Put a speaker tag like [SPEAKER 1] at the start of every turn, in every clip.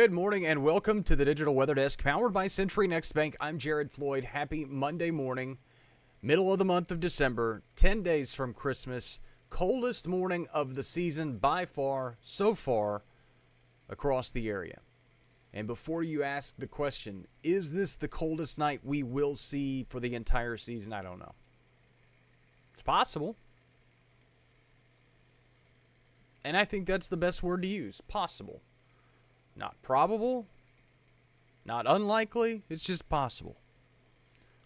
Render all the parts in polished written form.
[SPEAKER 1] Good morning and welcome to the Digital Weather Desk powered by Century Next Bank. I'm Jared Floyd. Happy Monday morning, middle of the month of December, 10 days from Christmas, coldest morning of the season by far, so far, across the area. And before you ask the question, is this the coldest night we will see for the entire season? I don't know. It's possible. And I think that's the best word to use, possible. Not probable, not unlikely, it's just possible.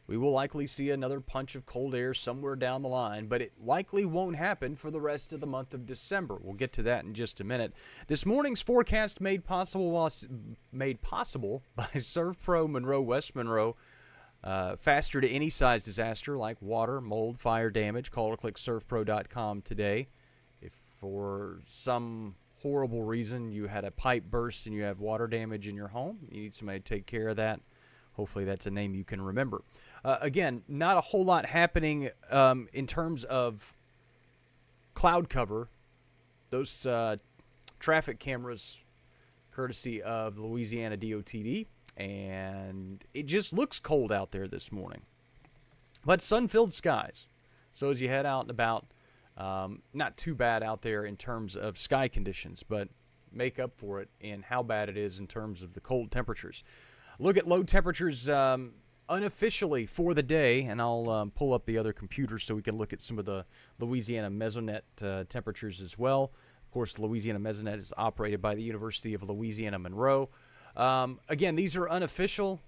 [SPEAKER 1] We will likely see another punch of cold air somewhere down the line, but it likely won't happen for the rest of the month of December. We'll get to that in just a minute. This morning's forecast made possible by ServPro Monroe West Monroe. Faster to any size disaster like water, mold, fire damage. Call or click servpro.com today. If for some horrible reason you had a pipe burst and you have water damage in your home, you need somebody to take care of that. Hopefully that's a name you can remember. Again, not a whole lot happening in terms of cloud cover. Those traffic cameras, courtesy of the Louisiana DOTD, and it just looks cold out there this morning. But sun-filled skies. So as you head out and about, not too bad out there in terms of sky conditions, but make up for it in how bad it is in terms of the cold temperatures. Look at low temperatures unofficially for the day, and I'll pull up the other computer so we can look at some of the Louisiana Mesonet temperatures as well. Of course, the Louisiana Mesonet is operated by the University of Louisiana Monroe. Again, these are unofficial.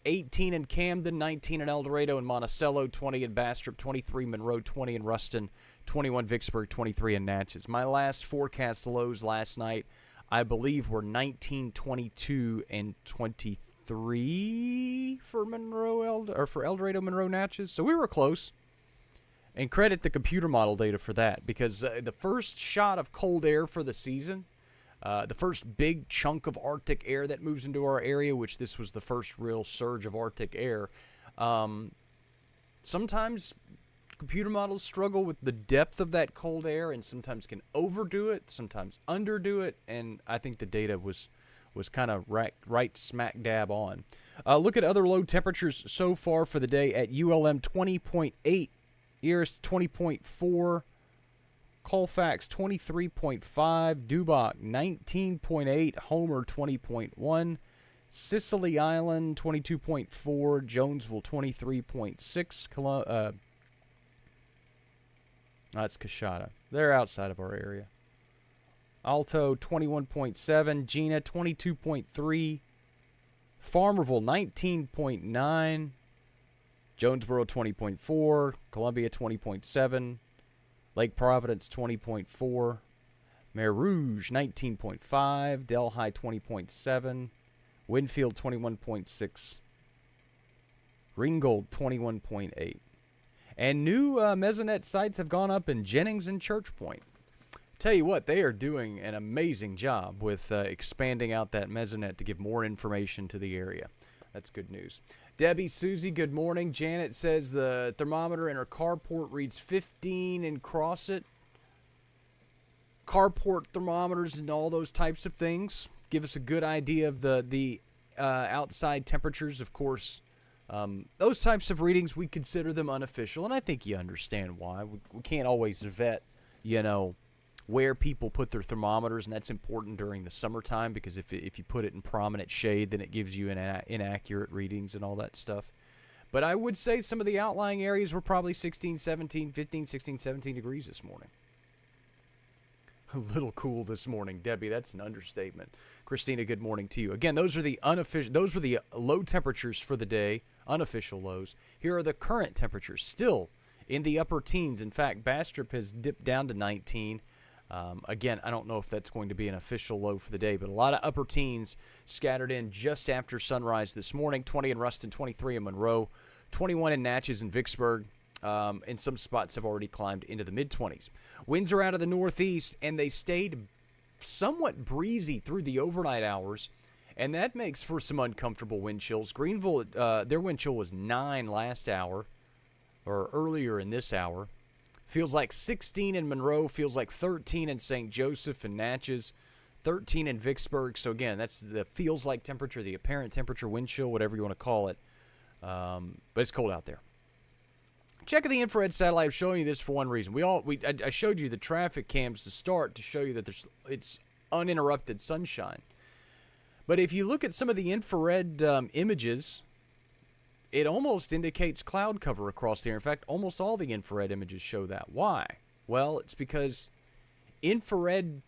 [SPEAKER 1] 18 in Camden, 19 in El Dorado and Monticello, 20 in Bastrop, 23 Monroe, 20 in Ruston, 21 Vicksburg, 23 in Natchez. My last forecast lows last night, I believe, were 19, 22, and 23 for for El Dorado, Monroe, Natchez. So we were close. And credit the computer model data for that, because the first shot of cold air for the season, the first big chunk of Arctic air that moves into our area, which this was the first real surge of Arctic air. Sometimes computer models struggle with the depth of that cold air and sometimes can overdo it, sometimes underdo it, and I think the data was kind of right smack dab on. Look at other low temperatures so far for the day at ULM 20.8, Eris 20.4, Colfax 23.5, Dubach 19.8, Homer 20.1, Sicily Island 22.4, Jonesville 23.6, that's Coshada. They're outside of our area. Alto 21.7, Gina 22.3, Farmerville 19.9, Jonesboro 20.4, Columbia 20.7, Lake Providence 20.4, Mer Rouge 19.5, Delhi 20.7, Winfield 21.6, Ringgold 21.8. And new Mesonet sites have gone up in Jennings and Church Point. Tell you what, they are doing an amazing job with expanding out that Mesonet to give more information to the area. That's good news. Debbie, Susie, good morning. Janet says the thermometer in her carport reads 15 in Crossit. Carport thermometers and all those types of things give us a good idea of the outside temperatures. Of course, those types of readings, we consider them unofficial, and I think you understand why. We can't always vet, where people put their thermometers, and that's important during the summertime because if you put it in prominent shade, then it gives you inaccurate readings and all that stuff. But I would say some of the outlying areas were probably 15, 16, 17 degrees this morning. A little cool this morning, Debbie. That's an understatement. Christina, good morning to you. Again, those were the low temperatures for the day, unofficial lows. Here are the current temperatures, still in the upper teens. In fact, Bastrop has dipped down to 19. Again, I don't know if that's going to be an official low for the day, but a lot of upper teens scattered in just after sunrise this morning. 20 in Ruston, 23 in Monroe, 21 in Natchez and Vicksburg, and some spots have already climbed into the mid-20s. Winds are out of the northeast, and they stayed somewhat breezy through the overnight hours, and that makes for some uncomfortable wind chills. Greenville, their wind chill was 9 last hour, or earlier in this hour. Feels like 16 in Monroe, feels like 13 in St. Joseph and Natchez, 13 in Vicksburg. So, again, that's the feels like temperature, the apparent temperature, wind chill, whatever you want to call it. But it's cold out there. Checking the infrared satellite, I'm showing you this for one reason. I showed you the traffic cams to start to show you that it's uninterrupted sunshine. But if you look at some of the infrared images, it almost indicates cloud cover across the air. In fact, almost all the infrared images show that. Why? Well, it's because infrared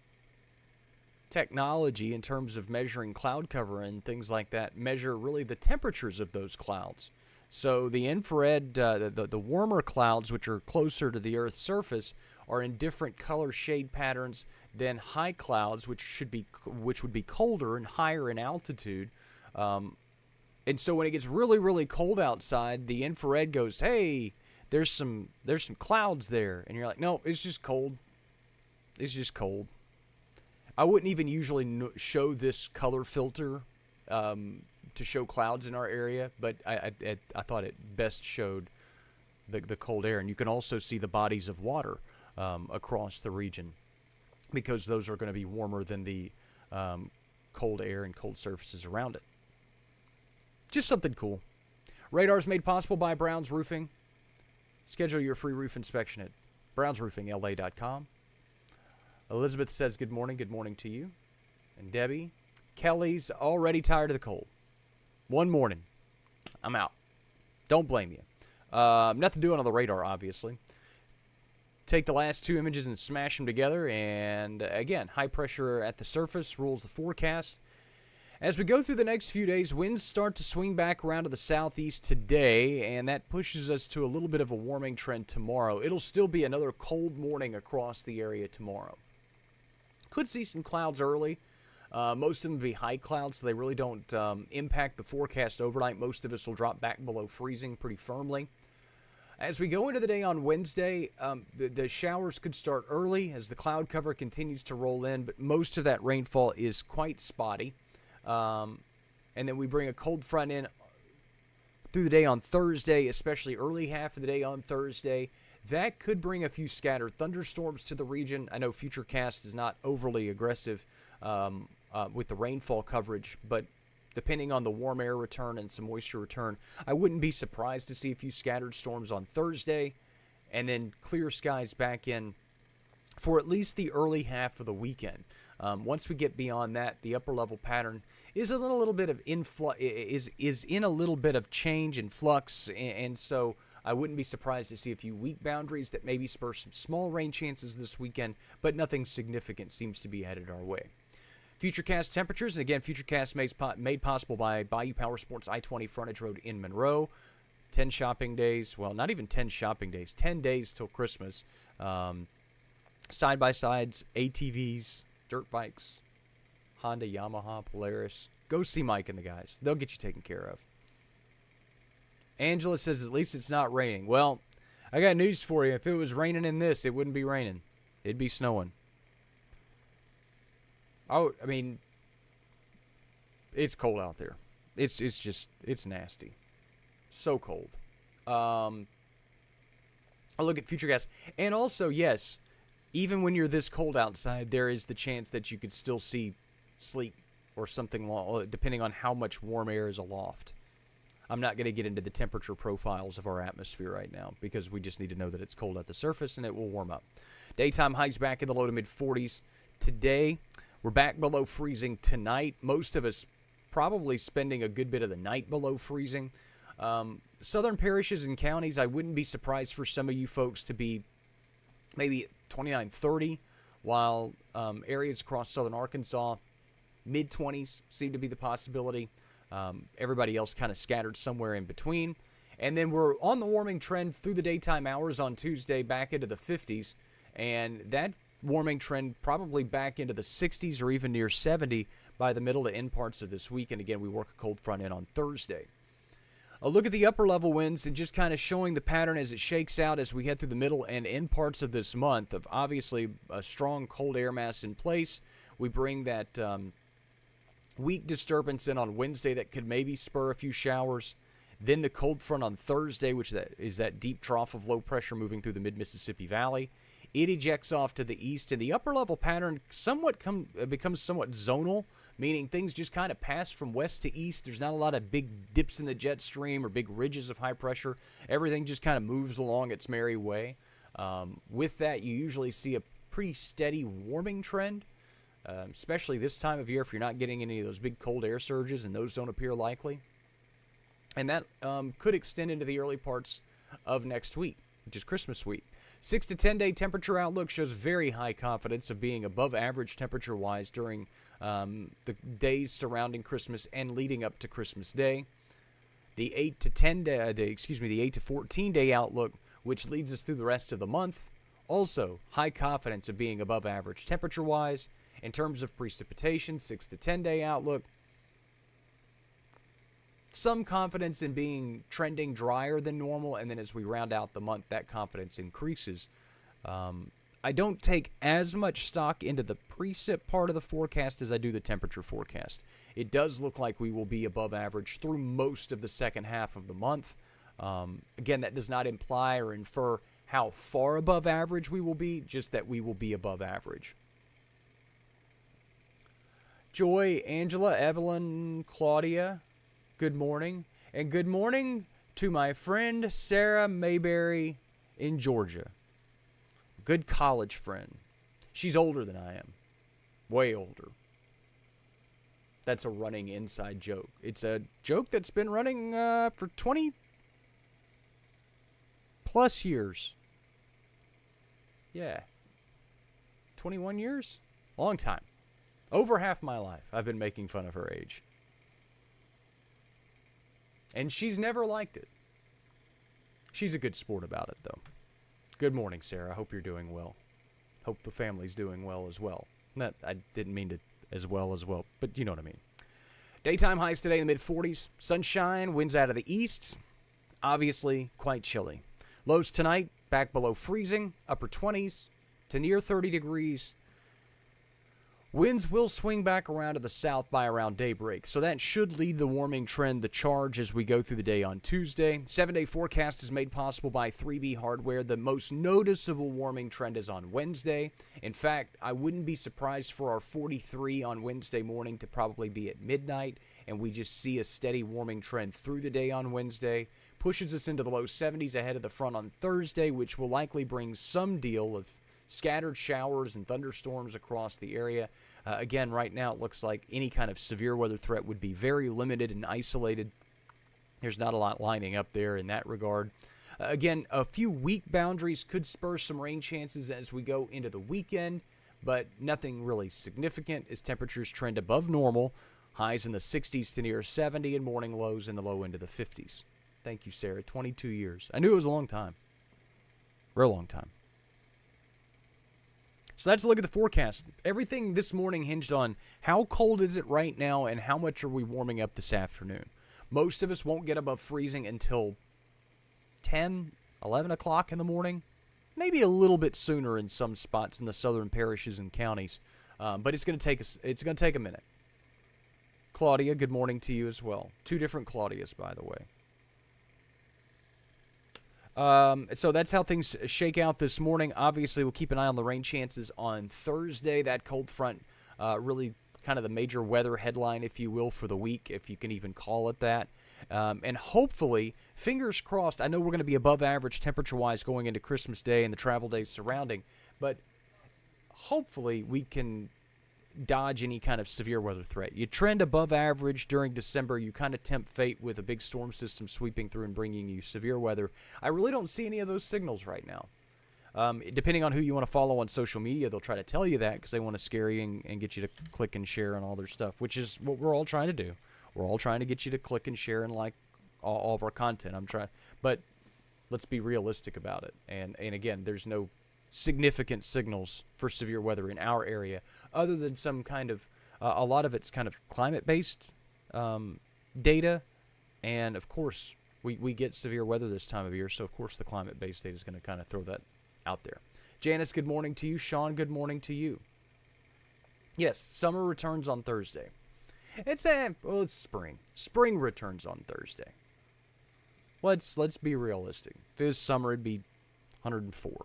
[SPEAKER 1] technology, in terms of measuring cloud cover and things like that, measure really the temperatures of those clouds. So the infrared, the warmer clouds, which are closer to the Earth's surface, are in different color shade patterns than high clouds, which would be colder and higher in altitude. And so when it gets really, really cold outside, the infrared goes, "Hey, there's some clouds there," and you're like, "No, it's just cold. It's just cold." I wouldn't even usually show this color filter to show clouds in our area, but I thought it best showed the cold air. And you can also see the bodies of water across the region, because those are going to be warmer than the cold air and cold surfaces around it. Just something cool. Radar is made possible by Brown's Roofing. Schedule your free roof inspection at brownsroofingla.com. Elizabeth says good morning. Good morning to you. And Debbie, Kelly's already tired of the cold. One morning, I'm out. Don't blame you. Nothing doing on the radar, obviously. Take the last two images and smash them together. And again, high pressure at the surface rules the forecast. As we go through the next few days, winds start to swing back around to the southeast today, and that pushes us to a little bit of a warming trend tomorrow. It'll still be another cold morning across the area tomorrow. Could see some clouds early. Most of them will be high clouds, so they really don't impact the forecast overnight. Most of us will drop back below freezing pretty firmly. As we go into the day on Wednesday, the showers could start early as the cloud cover continues to roll in, but most of that rainfall is quite spotty. And then we bring a cold front in through the day on Thursday, especially early half of the day on Thursday. That could bring a few scattered thunderstorms to the region. I know Futurecast is not overly aggressive with the rainfall coverage, but depending on the warm air return and some moisture return, I wouldn't be surprised to see a few scattered storms on Thursday, and then clear skies back in for at least the early half of the weekend. Once we get beyond that, the upper level pattern is a little bit of is in a little bit of change and flux, and so I wouldn't be surprised to see a few weak boundaries that maybe spur some small rain chances this weekend, but nothing significant seems to be headed our way. Futurecast temperatures, and again, Futurecast made possible by Bayou Power Sports I-20 Frontage Road in Monroe. 10 shopping days, well, not even 10 shopping days, 10 days till Christmas. Side-by-sides, ATVs, dirt bikes, Honda, Yamaha, Polaris. Go see Mike and the guys. They'll get you taken care of. Angela says, at least it's not raining. Well, I got news for you. If it was raining in this, it wouldn't be raining. It'd be snowing. Oh, I mean, it's cold out there. It's nasty. So cold. I look at Futurecast. And also, yes, even when you're this cold outside, there is the chance that you could still see sleet or something, depending on how much warm air is aloft. I'm not going to get into the temperature profiles of our atmosphere right now because we just need to know that it's cold at the surface and it will warm up. Daytime highs back in the low to mid 40s today. We're back below freezing tonight. Most of us probably spending a good bit of the night below freezing. Southern parishes and counties, I wouldn't be surprised for some of you folks to be maybe 29, 30, while areas across southern Arkansas, mid-20s seem to be the possibility. Everybody else kind of scattered somewhere in between. And then we're on the warming trend through the daytime hours on Tuesday back into the 50s. And that warming trend probably back into the 60s or even near 70 by the middle to end parts of this week. And again, we work a cold front in on Thursday. A look at the upper level winds and just kind of showing the pattern as it shakes out as we head through the middle and end parts of this month of obviously a strong cold air mass in place. We bring that weak disturbance in on Wednesday that could maybe spur a few showers. Then the cold front on Thursday, which is that deep trough of low pressure moving through the mid-Mississippi Valley. It ejects off to the east, and the upper level pattern becomes somewhat zonal, meaning things just kind of pass from west to east. There's not a lot of big dips in the jet stream or big ridges of high pressure. Everything just kind of moves along its merry way. With that, you usually see a pretty steady warming trend, especially this time of year if you're not getting any of those big cold air surges, and those don't appear likely. And that could extend into the early parts of next week, which is Christmas week. 6 to 10 day temperature outlook shows very high confidence of being above average temperature-wise during the days surrounding Christmas and leading up to Christmas Day. The 8 to 14 day outlook, which leads us through the rest of the month, also high confidence of being above average temperature-wise. In terms of precipitation, 6 to 10 day outlook, some confidence in being trending drier than normal, and then as we round out the month, that confidence increases. I don't take as much stock into the precip part of the forecast as I do the temperature forecast. It does look like we will be above average through most of the second half of the month. Again, that does not imply or infer how far above average we will be, just that we will be above average. Joy, Angela, Evelyn, Claudia, good morning. And good morning to my friend Sarah Mayberry in Georgia. Good college friend. She's older than I am. Way older. That's a running inside joke. It's a joke that's been running for 20 plus years. Yeah. 21 years? Long time. Over half my life, I've been making fun of her age. And she's never liked it. She's a good sport about it, though. Good morning, Sarah. I hope you're doing well. Hope the family's doing well as well. I didn't mean to as well, but you know what I mean. Daytime highs today in the mid-40s. Sunshine, winds out of the east. Obviously, quite chilly. Lows tonight, back below freezing, upper 20s to near 30 degrees. Winds will swing back around to the south by around daybreak, so that should lead the warming trend the charge as we go through the day on Tuesday. 7-day forecast is made possible by 3B Hardware. The most noticeable warming trend is on Wednesday. In fact, I wouldn't be surprised for our 43 on Wednesday morning to probably be at midnight, and we just see a steady warming trend through the day on Wednesday. Pushes us into the low 70s ahead of the front on Thursday, which will likely bring some deal of scattered showers and thunderstorms across the area. Again, right now it looks like any kind of severe weather threat would be very limited and isolated. There's not a lot lining up there in that regard. Again, a few weak boundaries could spur some rain chances as we go into the weekend, but nothing really significant as temperatures trend above normal. Highs in the 60s to near 70 and morning lows in the low end of the 50s. Thank you, Sarah. 22 years. I knew it was a long time. Real long time. So let's look at the forecast. Everything this morning hinged on how cold is it right now and how much are we warming up this afternoon. Most of us won't get above freezing until 10, 11 o'clock in the morning. Maybe a little bit sooner in some spots in the southern parishes and counties. But it's going to take a minute. Claudia, good morning to you as well. Two different Claudias, by the way. So that's how things shake out this morning. Obviously, we'll keep an eye on the rain chances on Thursday. That cold front really kind of the major weather headline, if you will, for the week, if you can even call it that. And hopefully, fingers crossed, I know we're going to be above average temperature-wise going into Christmas Day and the travel days surrounding, but hopefully we can dodge any kind of severe weather threat. You trend above average during December, you kind of tempt fate with a big storm system sweeping through and bringing you severe weather. I really don't see any of those signals right now. Depending on who you want to follow on social media, they'll try to tell you that because they want to scare you and get you to click and share and all their stuff, which is what we're all trying to do. We're all trying to get you to click and share and like all of our content. But let's be realistic about it. And again, there's no significant signals for severe weather in our area other than some kind of a lot of it's kind of climate-based data, and of course we get severe weather this time of year, so of course the climate-based data is going to kind of throw that out there. Janice, good morning to you. Sean, good morning to you. Yes, summer returns on Thursday. It's spring. Spring returns on Thursday. Let's be realistic. This summer it'd be 104.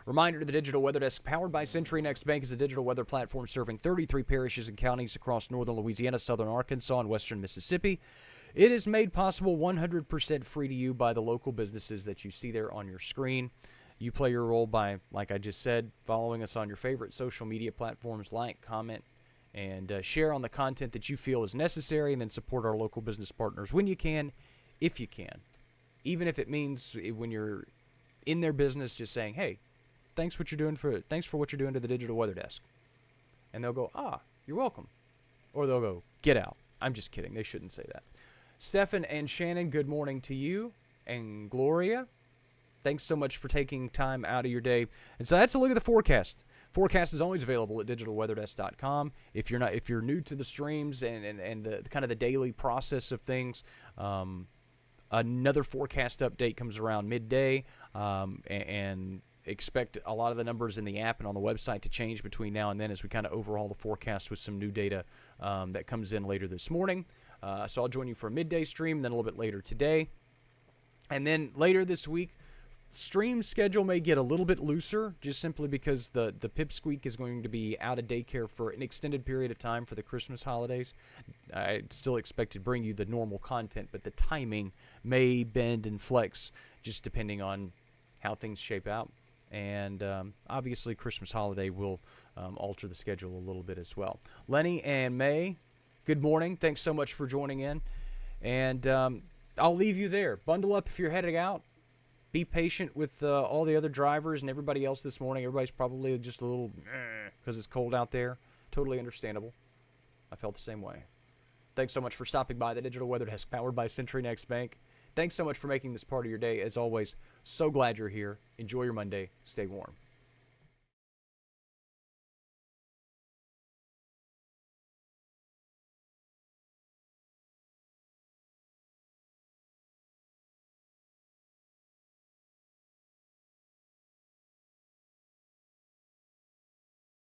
[SPEAKER 1] Reminder to the Digital Weather Desk, powered by Century Next Bank, is a digital weather platform serving 33 parishes and counties across northern Louisiana, southern Arkansas, and western Mississippi. It is made possible 100% free to you by the local businesses that you see there on your screen. You play your role by, like I just said, following us on your favorite social media platforms, like, comment, and share on the content that you feel is necessary, and then support our local business partners when you can, if you can. Even if it means when you're in their business just saying, hey, thanks for what you're doing to the Digital Weather Desk. And they'll go, you're welcome. Or they'll go, get out. I'm just kidding. They shouldn't say that. Stefan and Shannon, good morning to you. And Gloria, thanks so much for taking time out of your day. And so that's a look at the forecast. Forecast is always available at digitalweatherdesk.com. If you're new to the streams and the kind of the daily process of things, another forecast update comes around midday, and expect a lot of the numbers in the app and on the website to change between now and then as we kind of overhaul the forecast with some new data that comes in later this morning. So I'll join you for a midday stream, then a little bit later today. And then later this week, stream schedule may get a little bit looser, just simply because the pipsqueak is going to be out of daycare for an extended period of time for the Christmas holidays. I still expect to bring you the normal content, but the timing may bend and flex just depending on how things shape out. And obviously Christmas holiday will alter the schedule a little bit as well. Lenny and May, good morning. Thanks so much for joining in. And I'll leave you there. Bundle up if you're heading out. Be patient with all the other drivers and everybody else this morning. Everybody's probably just a little because it's cold out there. Totally understandable. I felt the same way. Thanks so much for stopping by the Digital Weather Desk, powered by Century Next Bank. Thanks so much for making this part of your day. As always, so glad you're here. Enjoy your Monday. Stay warm.